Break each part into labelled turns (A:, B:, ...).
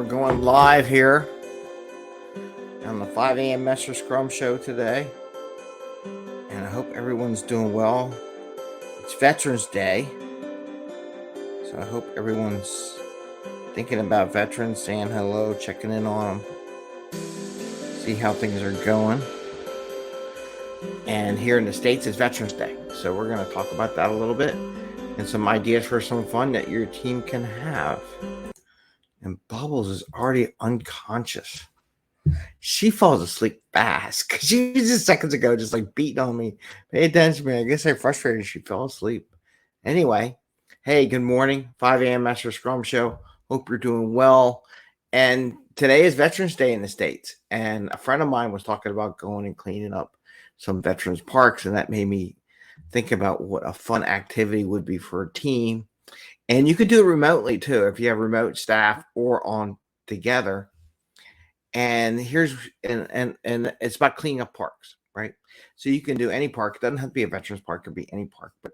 A: we're going live here on the 5 a.m. Mester Scrum show today. And I hope everyone's doing well. It's Veterans Day. So I hope everyone's thinking about veterans, saying hello, checking in on them, see how things are going. And here in the States, it's Veterans Day. So we're going to talk about that a little bit and some ideas for some fun that your team can have. And Bubbles is already unconscious. She falls asleep fast because she was just seconds ago just like beating on me. Pay attention, man. I guess I'm frustrated. She fell asleep. Anyway, hey, good morning. 5 a.m. Mester Scrum Show. Hope you're doing well. And today is Veterans Day in the States. And a friend of mine was talking about going and cleaning up some veterans parks. And that made me think about what a fun activity would be for a team. And you could do it remotely too, if you have remote staff or on together. And here's and it's about cleaning up parks, right? So you can do any park. It doesn't have to be a veterans park, it could be any park, but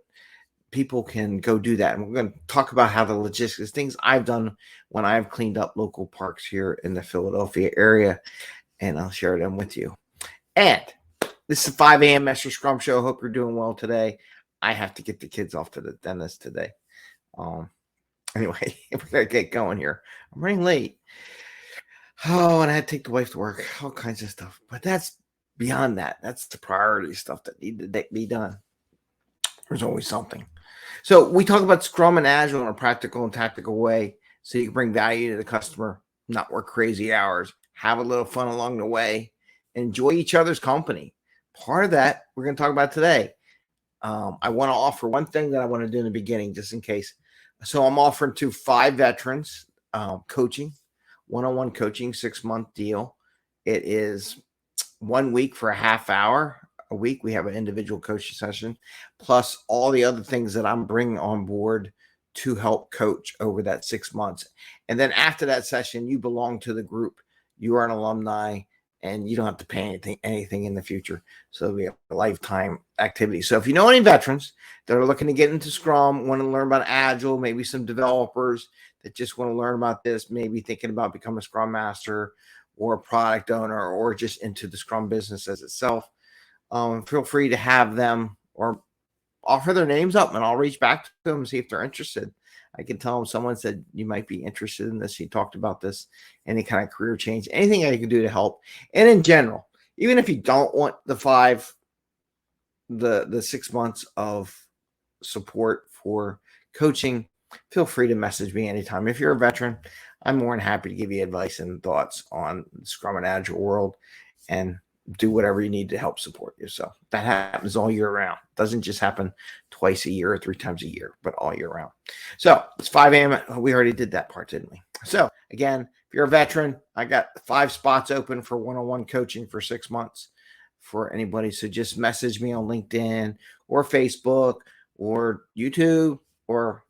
A: people can go do that. And we're going to talk about how the logistics, things I've done when I've cleaned up local parks here in the Philadelphia area, and I'll share them with you. And this is 5 a.m. Mester Scrum Show. Hope you're doing well today. I have to get the kids off to the dentist today. Anyway, we're going to get going here. I'm running late. Oh, and I had to take the wife to work, all kinds of stuff. But that's beyond that. That's the priority stuff that need to be done. There's always something. So we talk about Scrum and Agile in a practical and tactical way so you can bring value to the customer, not work crazy hours, have a little fun along the way, enjoy each other's company. Part of that we're going to talk about today. I want to offer one thing that I want to do in the beginning, just in case. So I'm offering to 5 veterans coaching, one-on-one coaching, 6-month deal. It is 1 week for a half hour a week. We have an individual coaching session, plus all the other things that I'm bringing on board to help coach over that 6 months. And then after that session, you belong to the group. You are an alumni, and you don't have to pay anything in the future. So it'll be a lifetime activity. So if you know any veterans that are looking to get into Scrum, want to learn about Agile, maybe some developers that just want to learn about this, maybe thinking about becoming a Scrum Master or a product owner or just into the Scrum business as itself, feel free to have them or offer their names up, and I'll reach back to them and see if they're interested. I can tell them someone said you might be interested in this. He talked about this, any kind of career change, anything that you can do to help. And in general, even if you don't want the 6 months of support for coaching, feel free to message me anytime. If you're a veteran, I'm more than happy to give you advice and thoughts on the Scrum and Agile world and do whatever you need to help support yourself. That happens all year round. It doesn't just happen twice a year or 3 times a year, but all year round. So it's 5 a.m. We already did that part, didn't we? So again, if you're a veteran, I got 5 spots open for one-on-one coaching for 6 months for anybody. So just message me on LinkedIn or Facebook or YouTube or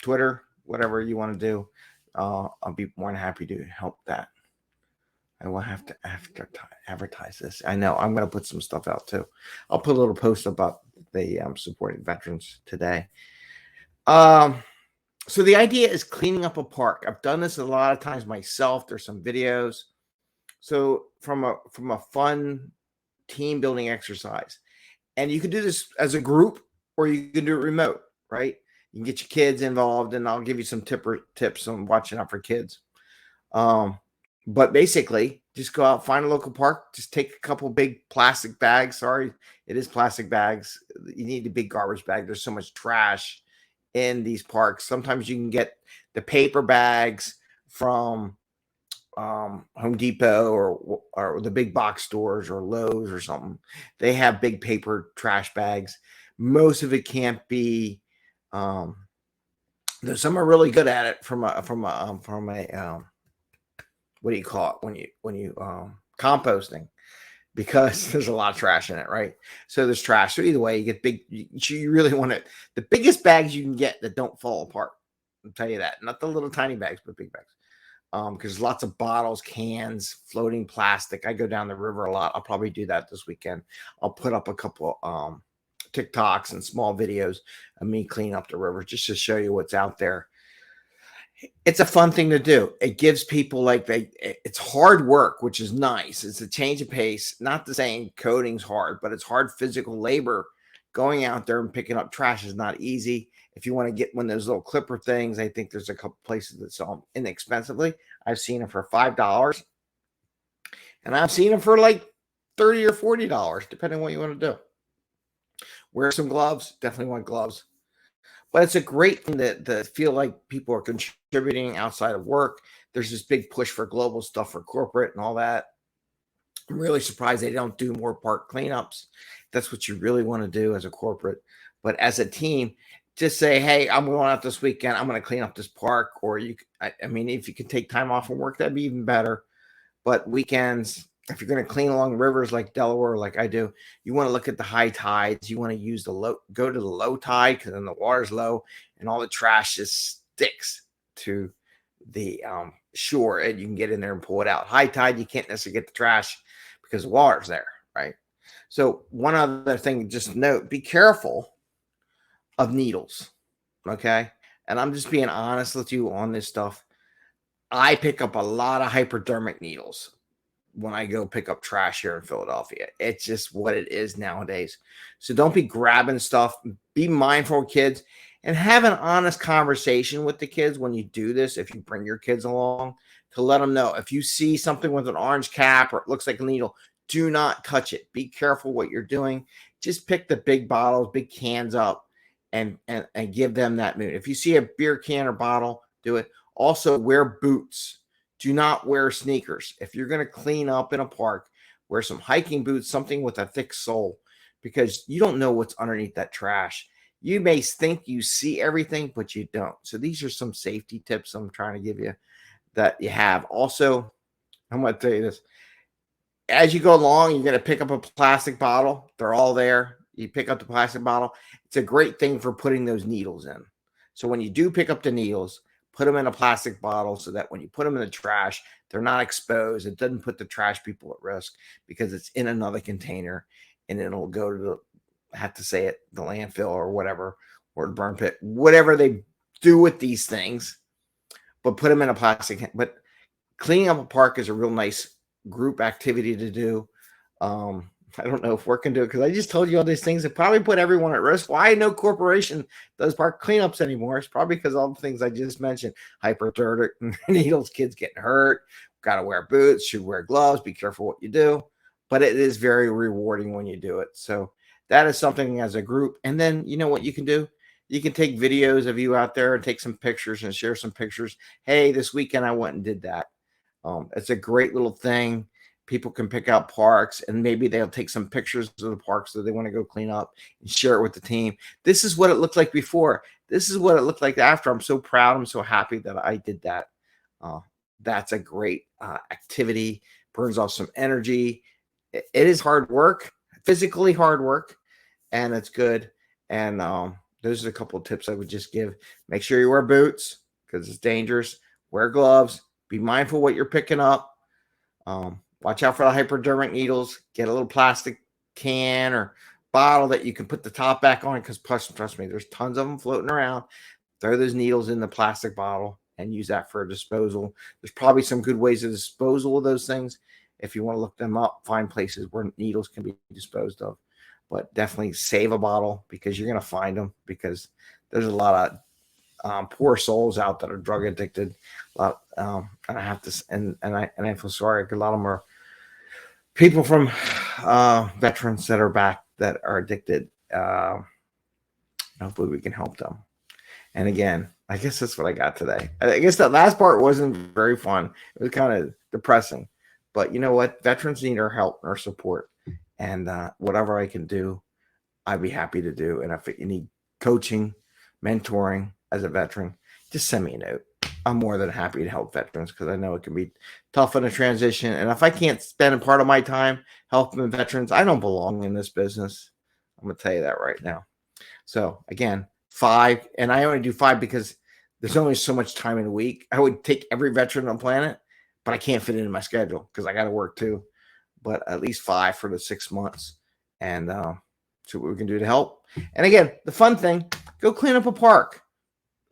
A: Twitter, whatever you want to do. I'll be more than happy to help that. I will have to advertise this. I know I'm going to put some stuff out too. I'll put a little post about the supporting veterans today. So the idea is cleaning up a park. I've done this a lot of times myself. There's some videos. So from a fun team building exercise, and you can do this as a group or you can do it remote, right? You can get your kids involved, and I'll give you some tips on watching out for kids. But basically, just go out, find a local park, just take a couple big plastic bags. Sorry, it is plastic bags. You need a big garbage bag. There's so much trash in these parks. Sometimes you can get the paper bags from Home Depot or the big box stores or Lowe's or something. They have big paper trash bags. Most of it can't be. There's some are really good at it from a what do you call it when you composting, because there's a lot of trash in it, right? So there's trash. So either way, you get big. You really want it. The biggest bags you can get that don't fall apart. I'll tell you that. Not the little tiny bags, but big bags. Because there's lots of bottles, cans, floating plastic. I go down the river a lot. I'll probably do that this weekend. I'll put up a couple TikToks and small videos of me cleaning up the river just to show you what's out there. It's a fun thing to do. It gives people like it's hard work, which is nice. It's a change of pace. Not the saying coding's hard, but it's hard physical labor. Going out there and picking up trash is not easy. If you want to get one of those little clipper things, I think there's a couple places that sell them inexpensively. I've seen them for $5, and I've seen them for like $30 or $40, depending on what you want to do. Wear some gloves. Definitely want gloves. But it's a great thing to feel like people are contributing outside of work. There's this big push for global stuff for corporate and all that. I'm really surprised they don't do more park cleanups. That's what you really want to do as a corporate. But as a team, just say, hey, I'm going out this weekend. I'm going to clean up this park. Or I mean, if you can take time off from work, that'd be even better. But weekends, if you're going to clean along rivers like Delaware, like I do, you want to look at the high tides. You want to use go to the low tide because then the water's low and all the trash just sticks to the shore and you can get in there and pull it out. High tide, you can't necessarily get the trash because the water's there, right? So one other thing, just note, be careful of needles, okay? And I'm just being honest with you on this stuff. I pick up a lot of hypodermic needles when I go pick up trash here in Philadelphia. It's just what it is nowadays. So don't be grabbing stuff. Be mindful of kids and have an honest conversation with the kids when you do this. If you bring your kids along, to let them know if you see something with an orange cap or it looks like a needle, do not touch it. Be careful what you're doing. Just pick the big bottles, big cans up and give them that mood. If you see a beer can or bottle, do it. Also, wear boots. Do not wear sneakers. If you're going to clean up in a park, wear some hiking boots, something with a thick sole, because you don't know what's underneath that trash. You may think you see everything, but you don't. So these are some safety tips I'm trying to give you that you have. Also, I'm going to tell you this. As you go along, you're going to pick up a plastic bottle. They're all there. You pick up the plastic bottle. It's a great thing for putting those needles in. So when you do pick up the needles, put them in a plastic bottle so that when you put them in the trash, they're not exposed. It doesn't put the trash people at risk because it's in another container and it'll go to the, I have to say it, the landfill or whatever, or the burn pit, whatever they do with these things, but put them in a plastic. But cleaning up a park is a real nice group activity to do. I don't know if we're going to do it because I just told you all these things that probably put everyone at risk. Why no corporation does park cleanups anymore? It's probably because all the things I just mentioned, hypodermic needles, kids getting hurt, got to wear boots, should wear gloves, be careful what you do. But it is very rewarding when you do it. So that is something as a group. And then you know what you can do? You can take videos of you out there and take some pictures and share some pictures. Hey, this weekend I went and did that. It's a great little thing. People can pick out parks and maybe they'll take some pictures of the parks that they want to go clean up and share it with the team. This is what it looked like before. This is what it looked like after. I'm so proud. I'm so happy that I did that. That's a great activity. Burns off some energy. It is hard work, physically hard work, and it's good. And those are a couple of tips I would just give. Make sure you wear boots because it's dangerous. Wear gloves. Be mindful what you're picking up. Watch out for the hypodermic needles. Get a little plastic can or bottle that you can put the top back on because trust me, there's tons of them floating around. Throw those needles in the plastic bottle and use that for a disposal. There's probably some good ways of disposal of those things. If you want to look them up, find places where needles can be disposed of. But definitely save a bottle because you're going to find them because there's a lot of poor souls out that are drug addicted. A lot, and I have to, and I feel sorry because a lot of them are people from veterans that are back that are addicted. Hopefully we can help them. And again, I guess that's what I got today. I guess that last part wasn't very fun. It was kind of depressing. But you know what? Veterans need our help and our support. And whatever I can do, I'd be happy to do. And if you need coaching, mentoring as a veteran, just send me a note. I'm more than happy to help veterans because I know it can be tough in a transition. And if I can't spend a part of my time helping veterans, I don't belong in this business. I'm going to tell you that right now. So again, 5, and I only do 5 because there's only so much time in a week. I would take every veteran on the planet, but I can't fit it in my schedule because I got to work too. But at least 5 for the 6 months, and see what we can do to help. And again, the fun thing: go clean up a park.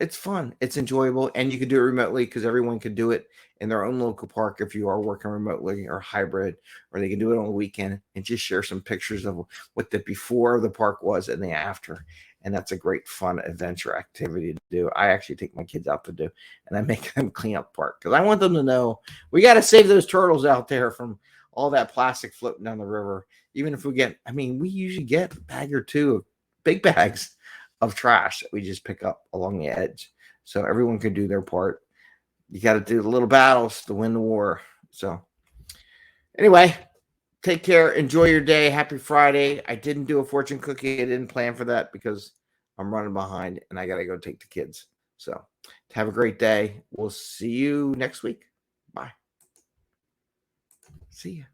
A: It's fun. It's enjoyable, and you can do it remotely because everyone can do it in their own local park if you are working remotely or hybrid, or they can do it on the weekend and just share some pictures of what the before of the park was and the after. And that's a great fun adventure activity to do. I actually take my kids out to do, and I make them clean up park because I want them to know we got to save those turtles out there from all that plastic floating down the river. Even if we get, I mean, we usually get a bag or two of big bags of trash that we just pick up along the edge. So everyone can do their part. You got to do the little battles to win the war. So anyway, take care. Enjoy your day. Happy Friday. I didn't do a fortune cookie. I didn't plan for that because I'm running behind and I got to go take the kids. So have a great day. We'll see you next week. Bye. See ya.